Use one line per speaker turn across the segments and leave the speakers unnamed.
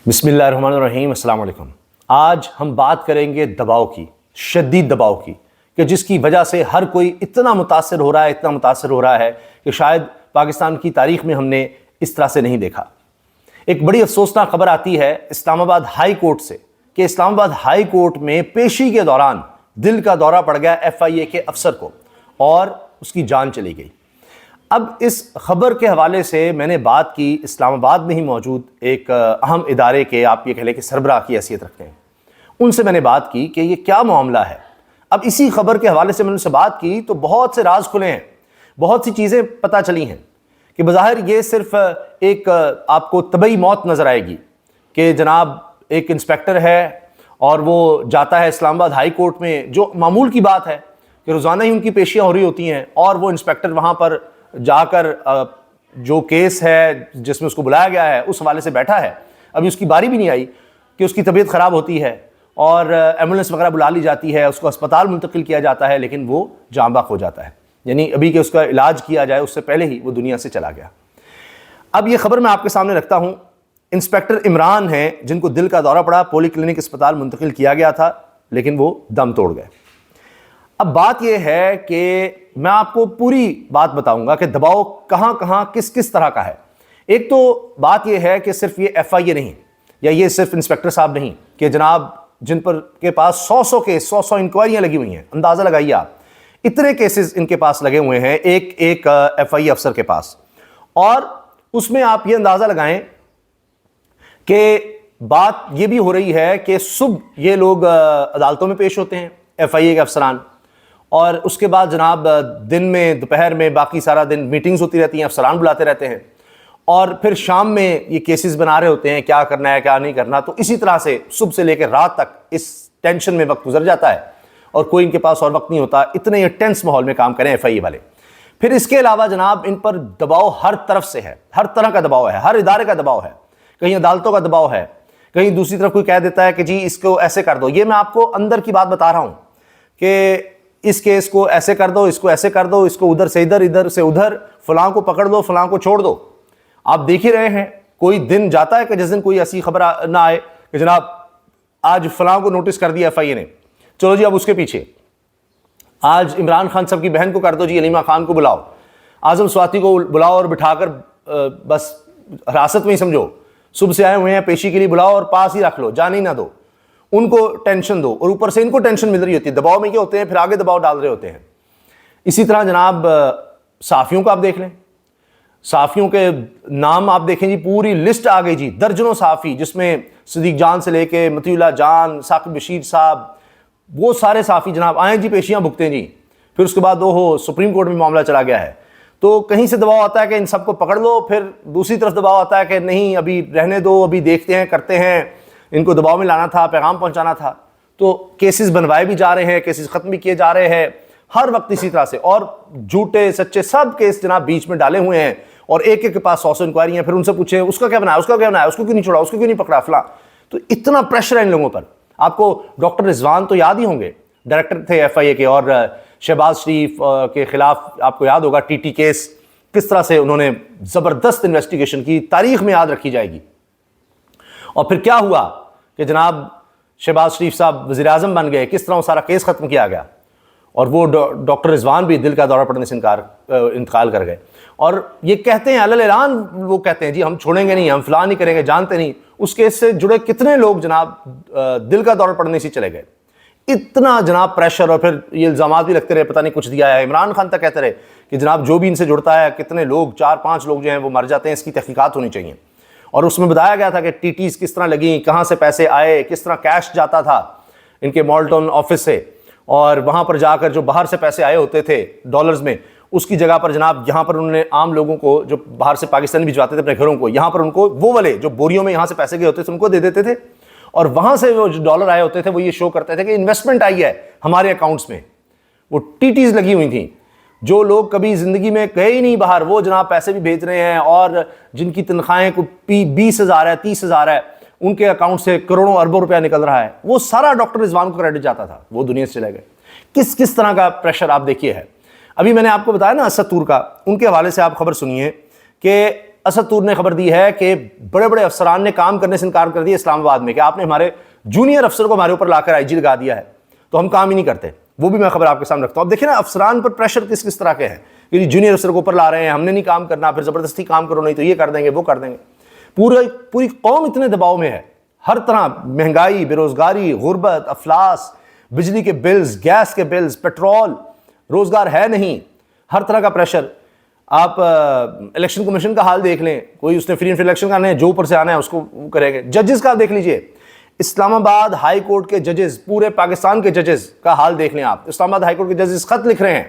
بسم اللہ الرحمن الرحیم، السلام علیکم۔ آج ہم بات کریں گے دباؤ کی، شدید دباؤ کی، کہ جس کی وجہ سے ہر کوئی اتنا متاثر ہو رہا ہے کہ شاید پاکستان کی تاریخ میں ہم نے اس طرح سے نہیں دیکھا۔ ایک بڑی افسوسناک خبر آتی ہے اسلام آباد ہائی کورٹ سے کہ اسلام آباد ہائی کورٹ میں پیشی کے دوران دل کا دورہ پڑ گیا FIA کے افسر کو اور اس کی جان چلی گئی۔ اب اس خبر کے حوالے سے میں نے بات کی اسلام آباد میں ہی موجود ایک اہم ادارے کے، آپ یہ کہہ لیں کہ سربراہ کی حیثیت رکھتے ہیں، ان سے میں نے بات کی کہ یہ کیا معاملہ ہے۔ اب اسی خبر کے حوالے سے میں نے ان سے بات کی تو بہت سے راز کھلے ہیں، بہت سی چیزیں پتہ چلی ہیں کہ بظاہر یہ صرف ایک آپ کو طبعی موت نظر آئے گی کہ جناب ایک انسپیکٹر ہے اور وہ جاتا ہے اسلام آباد ہائی کورٹ میں، جو معمول کی بات ہے کہ روزانہ ہی ان کی پیشیاں ہو رہی ہوتی ہیں، اور وہ انسپیکٹر وہاں پر جا کر جو کیس ہے جس میں اس کو بلایا گیا ہے اس حوالے سے بیٹھا ہے۔ ابھی اس کی باری بھی نہیں آئی کہ اس کی طبیعت خراب ہوتی ہے اور ایمبولینس وغیرہ بلا لی جاتی ہے، اس کو اسپتال منتقل کیا جاتا ہے، لیکن وہ جاں بحق ہو جاتا ہے، یعنی ابھی کہ اس کا علاج کیا جائے اس سے پہلے ہی وہ دنیا سے چلا گیا۔ اب یہ خبر میں آپ کے سامنے رکھتا ہوں۔ انسپیکٹر عمران ہیں جن کو دل کا دورہ پڑا، پولی کلینک اسپتال منتقل کیا گیا تھا، لیکن وہ دم توڑ گئے۔ اب بات یہ ہے کہ میں آپ کو پوری بات بتاؤں گا کہ دباؤ کہاں کہاں کس کس طرح کا ہے۔ ایک تو بات یہ ہے کہ صرف یہ FIA نہیں، یا یہ صرف انسپیکٹر صاحب نہیں کہ جناب جن پر کے پاس 100 کیس 100 انکوائریاں لگی ہوئی ہیں، اندازہ لگائیے آپ اتنے کیسز ان کے پاس لگے ہوئے ہیں ایک FIA افسر کے پاس، اور اس میں آپ یہ اندازہ لگائیں کہ بات یہ بھی ہو رہی ہے کہ صبح یہ لوگ عدالتوں میں پیش ہوتے ہیں FIA کے افسران، اور اس کے بعد جناب دن میں دوپہر میں باقی سارا دن میٹنگز ہوتی رہتی ہیں، افسران بلاتے رہتے ہیں، اور پھر شام میں یہ کیسز بنا رہے ہوتے ہیں کیا کرنا ہے کیا نہیں کرنا۔ تو اسی طرح سے صبح سے لے کے رات تک اس ٹینشن میں وقت گزر جاتا ہے اور کوئی ان کے پاس اور وقت نہیں ہوتا، اتنے یہ ٹینس ماحول میں کام کریں FIA والے۔ پھر اس کے علاوہ جناب ان پر دباؤ ہر طرف سے ہے، ہر طرح کا دباؤ ہے، ہر ادارے کا دباؤ ہے، کہیں عدالتوں کا دباؤ ہے، کہیں دوسری طرف کوئی کہہ دیتا ہے کہ جی اس کو ایسے کر دو۔ یہ میں آپ کو اندر کی بات بتا رہا ہوں کہ اس کیس کو ایسے کر دو، اس کو ایسے کر دو، اس کو ادھر سے ادھر، ادھر سے ادھر، فلاں کو پکڑ دو، فلاں کو چھوڑ دو۔ آپ دیکھ ہی رہے ہیں کوئی دن جاتا ہے کہ جس دن کوئی ایسی خبر نہ آئے کہ جناب آج فلاں کو نوٹس کر دیا FIA نے، چلو جی اب اس کے پیچھے، آج عمران خان صاحب کی بہن کو کر دو جی، علیمہ خان کو بلاؤ، اعظم سواتی کو بلاؤ اور بٹھا کر بس حراست میں ہی سمجھو، صبح سے آئے ہوئے ہیں پیشی کے لیے بلاؤ اور پاس ہی رکھ لو، جان ہی نہ دو، ان کو ٹینشن دو، اور اوپر سے ان کو ٹینشن مل رہی ہوتی ہے، دباؤ میں کیا ہوتے ہیں پھر آگے دباؤ ڈال رہے ہوتے ہیں۔ اسی طرح جناب صحافیوں کو آپ دیکھ لیں، صحافیوں کے نام آپ دیکھیں جی، پوری لسٹ آ گئی جی، درجنوں صحافی، جس میں صدیق جان سے لے کے مطیع اللہ جان، ثاقب بشیر صاحب، وہ سارے صحافی جناب آئیں جی پیشیاں بھگتے ہیں جی۔ پھر اس کے بعد سپریم کورٹ میں معاملہ چلا گیا ہے، تو کہیں سے دباؤ آتا ہے کہ ان سب کو پکڑ لو، پھر دوسری طرف دباؤ آتا ہے کہ نہیں ابھی رہنے دو، ابھی دیکھتے ہیں کرتے ہیں، ان کو دباؤ میں لانا تھا، پیغام پہنچانا تھا۔ تو کیسز بنوائے بھی جا رہے ہیں، کیسز ختم بھی کیے جا رہے ہیں، ہر وقت اسی طرح سے، اور جھوٹے سچے سب کیس جناب بیچ میں ڈالے ہوئے ہیں، اور ایک کے پاس 100 انکوائری ہیں۔ پھر ان سے پوچھیں اس کا کیا بنایا، اس کا کیا بنایا، اس کو کیوں نہیں چھوڑا، اس کو کیوں نہیں پکڑا فلاں۔ تو اتنا پریشر ہے ان لوگوں پر۔ آپ کو ڈاکٹر رضوان تو یاد ہی ہوں گے، ڈائریکٹر تھے FIA کے، اور شہباز شریف کے خلاف آپ کو یاد ہوگا TT کیس، کس طرح سے انہوں نے زبردست انویسٹیگیشن کی، تاریخ میں یاد رکھی جائے گی۔ اور پھر کیا ہوا کہ جناب شہباز شریف صاحب وزیر اعظم بن گئے، کس طرح وہ سارا کیس ختم کیا گیا، اور وہ ڈاکٹر رضوان بھی دل کا دورہ پڑنے سے انتقال کر گئے۔ اور یہ کہتے ہیں علل اعلان، وہ کہتے ہیں جی ہم چھوڑیں گے نہیں، ہم فلاں نہیں کریں گے، جانتے نہیں اس کیس سے جڑے کتنے لوگ جناب دل کا دورہ پڑنے سے چلے گئے۔ اتنا جناب پریشر، اور پھر یہ الزامات بھی لگتے رہے، پتہ نہیں کچھ دیا ہے، عمران خان تک کہتے رہے کہ جناب جو بھی ان سے جڑتا ہے کتنے لوگ 4-5 لوگ جو ہیں وہ مر جاتے ہیں، اس کی تحقیقات ہونی چاہیے۔ اور اس میں بتایا گیا تھا کہ TTs کس طرح لگیں، کہاں سے پیسے آئے، کس طرح کیش جاتا تھا ان کے مالٹون آفس سے، اور وہاں پر جا کر جو باہر سے پیسے آئے ہوتے تھے ڈالرز میں، اس کی جگہ پر جناب یہاں پر انہوں نے عام لوگوں کو جو باہر سے پاکستانی بھجواتے تھے اپنے گھروں کو، یہاں پر ان کو وہ والے جو بوریوں میں یہاں سے پیسے گئے ہوتے تھے ان کو دے دیتے تھے، اور وہاں سے وہ جو ڈالر آئے ہوتے تھے وہ یہ شو کرتے تھے کہ انویسٹمنٹ آئی ہے ہمارے اکاؤنٹس میں۔ وہ TTs لگی ہوئی تھیں، جو لوگ کبھی زندگی میں گئے ہی نہیں باہر، وہ جناب پیسے بھی بھیج رہے ہیں، اور جن کی تنخواہیں کو 20,000 ہے 30,000 ہے، ان کے اکاؤنٹ سے کروڑوں اربوں روپیہ نکل رہا ہے، وہ سارا ڈاکٹر رضوان کو کریڈٹ جاتا تھا، وہ دنیا سے چلے گئے۔ کس طرح کا پریشر آپ دیکھیے ہے۔ ابھی میں نے آپ کو بتایا نا اسد طور کا، ان کے حوالے سے آپ خبر سنیے کہ اسد طور نے خبر دی ہے کہ بڑے بڑے افسران نے کام کرنے سے انکار کر دیا اسلام آباد میں کہ آپ نے ہمارے جونیئر افسر کو ہمارے اوپر لا کر آئی جی لگا دیا ہے تو ہم کام ہی نہیں کرتے. وہ بھی میں خبر آپ کے سامنے رکھتا ہوں. اب دیکھیں نا افسران پر پریشر کس کس طرح کے ہیں کہ جونیئر افسر کو اوپر لا رہے ہیں, ہم نے نہیں کام کرنا, پھر زبردستی کام کرو نہیں تو یہ کر دیں گے وہ کر دیں گے. پوری قوم اتنے دباؤ میں ہے, ہر طرح مہنگائی, بے روزگاری, غربت, افلاس, بجلی کے بلز, گیس کے بلز, پیٹرول, روزگار ہے نہیں, ہر طرح کا پریشر. آپ الیکشن کمیشن کا حال دیکھ لیں, کوئی اس نے فری اینڈ فیئر الیکشن کرنا ہے, جو اوپر سے آنا ہے اس کو وہ کریں گے. ججز کا دیکھ لیجئے, اسلام آباد ہائی کورٹ کے ججز, پورے پاکستان کے ججز کا حال دیکھ لیں آپ. اسلام آباد ہائی کورٹ کے ججز خط لکھ رہے ہیں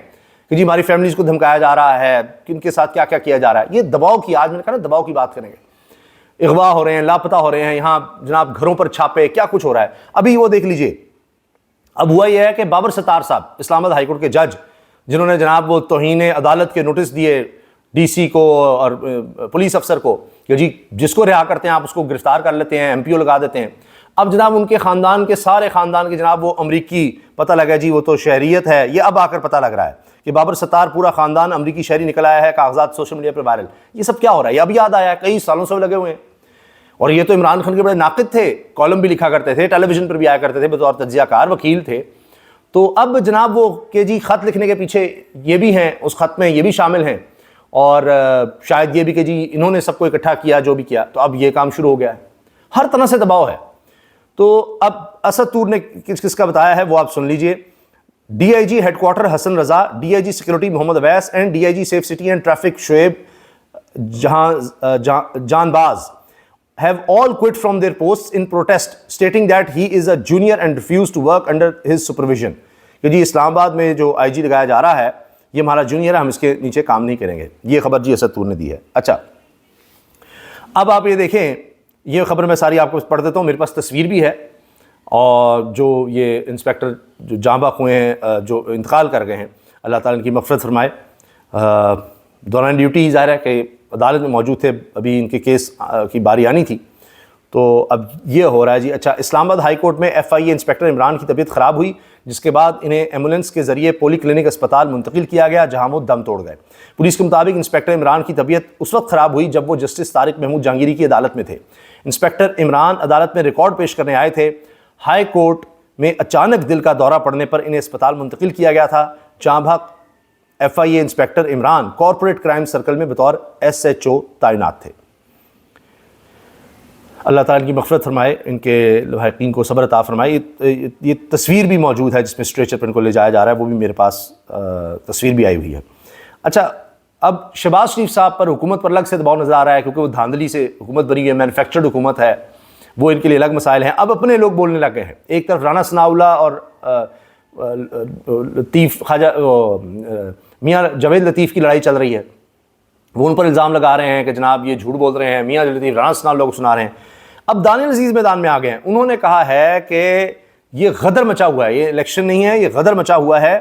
کہ جی ہماری فیملیز کو دھمکایا جا رہا ہے, کن کے ساتھ کیا کیا کیا جا رہا ہے. یہ دباؤ کی, آج میں نے کہا نا دباؤ کی بات کریں گے. اغوا ہو رہے ہیں, لاپتہ ہو رہے ہیں, یہاں جناب گھروں پر چھاپے, کیا کچھ ہو رہا ہے. ابھی وہ دیکھ لیجئے, اب ہوا یہ ہے کہ بابر ستار صاحب اسلام آباد ہائی کورٹ کے جج, جنہوں نے جناب وہ توہین عدالت کے نوٹس دیے ڈی سی کو اور پولیس افسر کو کہ جی جس کو رہا کرتے ہیں آپ اس کو گرفتار کر لیتے ہیں, MP O لگا دیتے ہیں. اب جناب ان کے خاندان کے سارے خاندان کے جناب وہ امریکی پتہ لگا جی وہ تو شہریت ہے, یہ اب آ کر پتہ لگ رہا ہے کہ بابر ستار پورا خاندان امریکی شہری نکل آیا ہے, کاغذات سوشل میڈیا پر وائرل. یہ سب کیا ہو رہا ہے, یہ اب یاد آیا ہے, کئی سالوں سے لگے ہوئے ہیں. اور یہ تو عمران خان کے بڑے ناقد تھے, کالم بھی لکھا کرتے تھے, ٹیلی ویژن پر بھی آیا کرتے تھے, بطور تجزیہ کار وکیل تھے. تو اب جناب وہ کہ جی خط لکھنے کے پیچھے یہ بھی ہیں, اس خط میں یہ بھی شامل ہیں, اور شاید یہ بھی کہ جی انہوں نے سب کو اکٹھا کیا جو بھی کیا. تو اب یہ کام شروع ہو گیا ہے, ہر طرح سے دباؤ ہے. تو اب اسد طور نے کس کس کا بتایا ہے وہ آپ سن لیجئے. D I G head quarter Hasan Raza, D I G security Muhammad Owais and D I G safe city and traffic Shoaib Jan Baz have all quit from their posts in protest, stating that he is a junior and refused to work under his supervision. کہ جی اسلام آباد میں جو آئی جی لگایا جا رہا ہے یہ ہمارا جونیئر ہے, ہم اس کے نیچے کام نہیں کریں گے. یہ خبر جی اسد طور نے دی ہے. اچھا اب آپ یہ دیکھیں, یہ خبر میں ساری آپ کو پڑھ دیتا ہوں, میرے پاس تصویر بھی ہے. اور جو یہ انسپیکٹر جو جاں بحق ہوئے ہیں, جو انتقال کر گئے ہیں, اللہ تعالیٰ ان کی مغفرت فرمائے. دوران ڈیوٹی ہی ظاہر ہے کہ عدالت میں موجود تھے, ابھی ان کے کیس کی باری آنی تھی, تو اب یہ ہو رہا ہے جی. اچھا, اسلام آباد ہائی کورٹ میں FIA انسپیکٹر عمران کی طبیعت خراب ہوئی, جس کے بعد انہیں ایمبولینس کے ذریعے پولی کلینک اسپتال منتقل کیا گیا جہاں وہ دم توڑ گئے. پولیس کے مطابق انسپیکٹر عمران کی طبیعت اس وقت خراب ہوئی جب وہ جسٹس طارق محمود جہانگیری کی عدالت میں تھے. انسپیکٹر عمران عدالت میں ریکارڈ پیش کرنے آئے تھے. ہائی کورٹ میں اچانک دل کا دورہ پڑنے پر انہیں اسپتال منتقل کیا گیا تھا. جاں بحق FIA inspector Imran corporate crime circle میں بطور SHO تعینات تھے. اللہ تعالیٰ کی مغفرت فرمائے, ان کے لواحقین کو صبر عطا فرمائے. یہ تصویر بھی موجود ہے جس میں اسٹریچر پر ان کو لے جایا جا رہا ہے, وہ بھی میرے پاس تصویر بھی آئی ہوئی ہے. اچھا, اب شہباز شریف صاحب پر حکومت پر الگ سے دباؤ نظر آ رہا ہے کیونکہ وہ دھاندلی سے حکومت بنی ہوئی ہے, مینوفیکچرڈ حکومت ہے, وہ ان کے لیے الگ مسائل ہیں. اب اپنے لوگ بولنے لگ گئے ہیں. ایک طرف رانا ثناءاللہ اور لطیف خواجہ میاں جاوید لطیف کی لڑائی چل رہی ہے, وہ ان پر الزام لگا رہے ہیں کہ جناب یہ جھوٹ بول رہے ہیں. میاں لطیف رانا ثناءاللہ کو سنا رہے ہیں. اب دانیال عزیز میدان میں آ گئے ہیں, انہوں نے کہا ہے کہ یہ غدر مچا ہوا ہے, یہ الیکشن نہیں ہے, یہ غدر مچا ہوا ہے.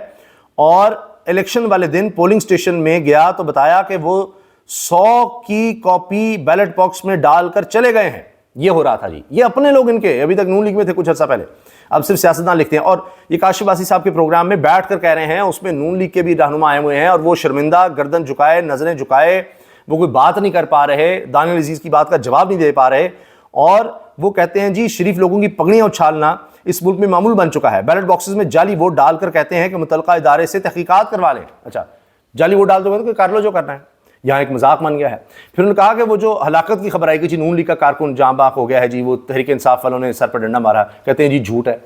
اور الیکشن والے دن پولنگ سٹیشن میں گیا تو بتایا کہ وہ 100 کی کاپی بیلٹ باکس میں ڈال کر چلے گئے ہیں. یہ ہو رہا تھا جی, یہ اپنے لوگ ان کے, ابھی تک نون لیگ میں تھے کچھ عرصہ پہلے, اب صرف سیاستدان لکھتے ہیں. اور یہ کاشف واسی صاحب کے پروگرام میں بیٹھ کر کہہ رہے ہیں, اس میں نون لیگ کے بھی رہنما آئے ہوئے ہیں اور وہ شرمندہ, گردن جھکائے, نظریں جھکائے, وہ کوئی بات نہیں کر پا رہے, دانیال عزیز کی بات کا جواب نہیں دے پا رہے. اور وہ کہتے ہیں جی شریف لوگوں کی پگڑیاں اچھالنا اس ملک میں معمول بن چکا ہے. بیلٹ باکسز میں جعلی ووٹ ڈال کر کہتے ہیں کہ متعلقہ ادارے سے تحقیقات کروا لیں. اچھا, جعلی ووٹ ڈال دو گے تو کر لو جو کرنا ہے, یہاں ایک مذاق بن گیا ہے. پھر انہوں نے کہا کہ وہ جو ہلاکت کی خبر آئی کہ جی نون لیگ کا کارکن جاں بحق ہو گیا ہے جی, وہ تحریک انصاف والوں نے سر پر ڈنڈا مارا, کہتے ہیں جی جھوٹ ہے,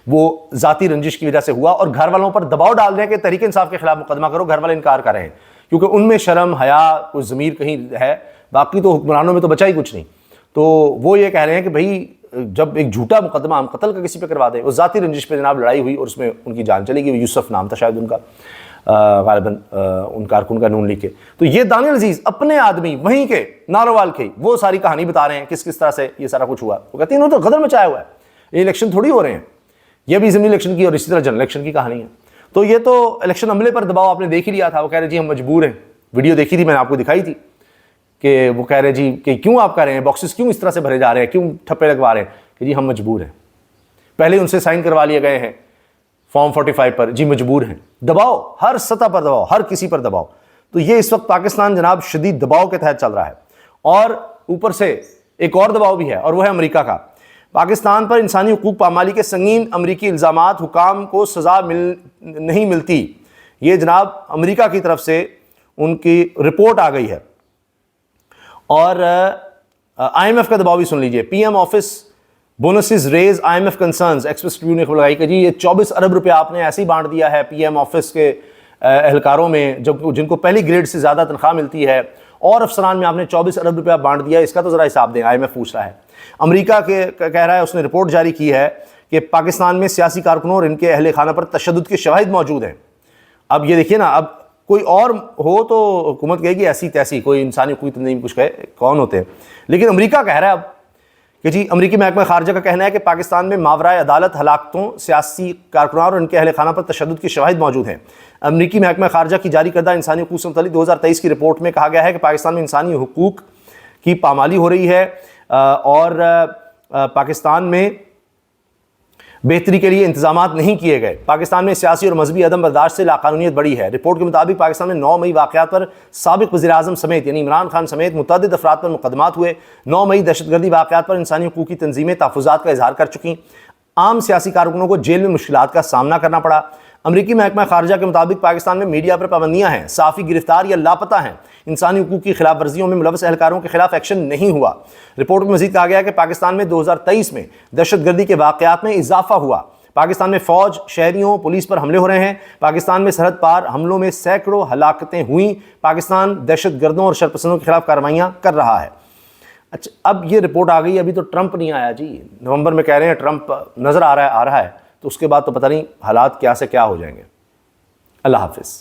وہ ذاتی رنجش کی وجہ سے ہوا. اور گھر والوں پر دباؤ ڈال رہے ہیں کہ تحریک انصاف کے خلاف مقدمہ کرو. گھر والے انکار کر رہے ہیں کیونکہ ان میں شرم, حیا, کوئی ضمیر کہیں ہے, باقی تو حکمرانوں میں تو بچا ہی کچھ نہیں. تو وہ یہ کہہ رہے ہیں کہ بھائی جب ایک جھوٹا مقدمہ ہم قتل کا کسی پہ کروا دیں, وہ ذاتی رنجش پہ جناب لڑائی ہوئی اور اس میں ان کی جان چلی گئی. یوسف نام تھا شاید ان کا, غالباً ان کارکن کا نون لیگ کے. تو یہ دانیال عزیز اپنے آدمی وہیں کے ناروال کے, وہ ساری کہانی بتا رہے ہیں کس کس طرح سے یہ سارا کچھ ہوا. وہ کہتے ہیں انہوں نے تو غدر مچایا ہوا ہے, یہ الیکشن تھوڑی ہو رہے ہیں, یہ بھی ضمنی الیکشن کی اور اسی طرح جنرل الیکشن کی کہانی ہے. تو یہ تو الیکشن عملے پر دباؤ آپ نے دیکھ ہی لیا تھا. وہ کہہ رہے جی ہم مجبور ہیں, ویڈیو دیکھی تھی میں نے, آپ کو دکھائی تھی کہ وہ کہہ رہے جی کہ کیوں آپ کہہ رہے ہیں باکسز کیوں اس طرح سے بھرے جا رہے ہیں, کیوں ٹھپے لگوا رہے ہیں, کہ جی ہم مجبور ہیں. پہلے ان سے سائن کروا لیے گئے ہیں فارم 45 پر, جی مجبور ہیں. دباؤ ہر سطح پر دباؤ, ہر کسی پر دباؤ. تو یہ اس وقت پاکستان جناب شدید دباؤ کے تحت چل رہا ہے. اور اوپر سے ایک اور دباؤ بھی ہے، اور وہ ہے امریکہ کا۔ پاکستان پر انسانی حقوق پامالی کے سنگین امریکی الزامات، حکام کو سزا نہیں ملتی، یہ جناب امریکہ کی طرف سے ان کی رپورٹ آ گئی ہے۔ اور آئی ایم ایف کا دباؤ بھی سن لیجئے، P M office bonuses raise I M F concerns. Express Tribune نے خبر لگائی کہ جی یہ 24 ارب روپے آپ نے ایسے ہی بانٹ دیا ہے پی ایم آفس کے اہلکاروں میں جن کو پہلی گریڈ سے زیادہ تنخواہ ملتی ہے، اور افسران میں آپ نے 24 ارب روپیہ بانٹ دیا، اس کا تو ذرا حساب دیں، آئی ایم ایف پوچھ رہا ہے۔ امریکہ کہہ رہا ہے، اس نے رپورٹ جاری کی ہے کہ پاکستان میں سیاسی کارکنوں اور ان کے اہل خانہ پر تشدد کے شواہد موجود ہیں۔ اب یہ دیکھیے نا، اب کوئی اور ہو تو حکومت کہے گی ایسی تیسی، کوئی انسانی حقوق تنظیم کچھ کہے، کون ہوتے ہیں، لیکن امریکہ کہہ رہا ہے اب کہ جی امریکی محکمہ خارجہ کا کہنا ہے کہ پاکستان میں ماورائے عدالت ہلاکتوں، سیاسی کارکنوں اور ان کے اہل خانہ پر تشدد کے شواہد موجود ہیں۔ امریکی محکمہ خارجہ کی جاری کردہ انسانی حقوق سے متعلق 2023 کی رپورٹ میں کہا گیا ہے کہ پاکستان میں انسانی حقوق کی پامالی ہو رہی ہے اور پاکستان میں بہتری کے لیے انتظامات نہیں کیے گئے۔ پاکستان میں سیاسی اور مذہبی عدم برداشت سے لاقانونیت بڑھی ہے۔ رپورٹ کے مطابق پاکستان میں 9 مئی واقعات پر سابق وزیر اعظم سمیت یعنی عمران خان سمیت متعدد افراد پر مقدمات ہوئے۔ 9 مئی دہشت گردی واقعات پر انسانی حقوق کی تنظیمیں تحفظات کا اظہار کر چکیں۔ عام سیاسی کارکنوں کو جیل میں مشکلات کا سامنا کرنا پڑا۔ امریکی محکمہ خارجہ کے مطابق پاکستان میں میڈیا پر پابندیاں ہیں، صحافی گرفتار یا لاپتہ ہیں، انسانی حقوق کی خلاف ورزیوں میں ملوث اہلکاروں کے خلاف ایکشن نہیں ہوا۔ رپورٹ میں مزید کہا گیا کہ پاکستان میں 2023 میں دہشت گردی کے واقعات میں اضافہ ہوا۔ پاکستان میں فوج، شہریوں، پولیس پر حملے ہو رہے ہیں۔ پاکستان میں سرحد پار حملوں میں سینکڑوں ہلاکتیں ہوئیں۔ پاکستان دہشت گردوں اور شرپسندوں کے خلاف کارروائیاں کر رہا ہے۔ اچھا، اب یہ رپورٹ آ گئی، ابھی تو ٹرمپ نہیں آیا جی، نومبر میں کہہ رہے ہیں ٹرمپ نظر آ رہا ہے، تو اس کے بعد تو پتہ نہیں حالات کیا سے کیا ہو جائیں گے۔ اللہ حافظ۔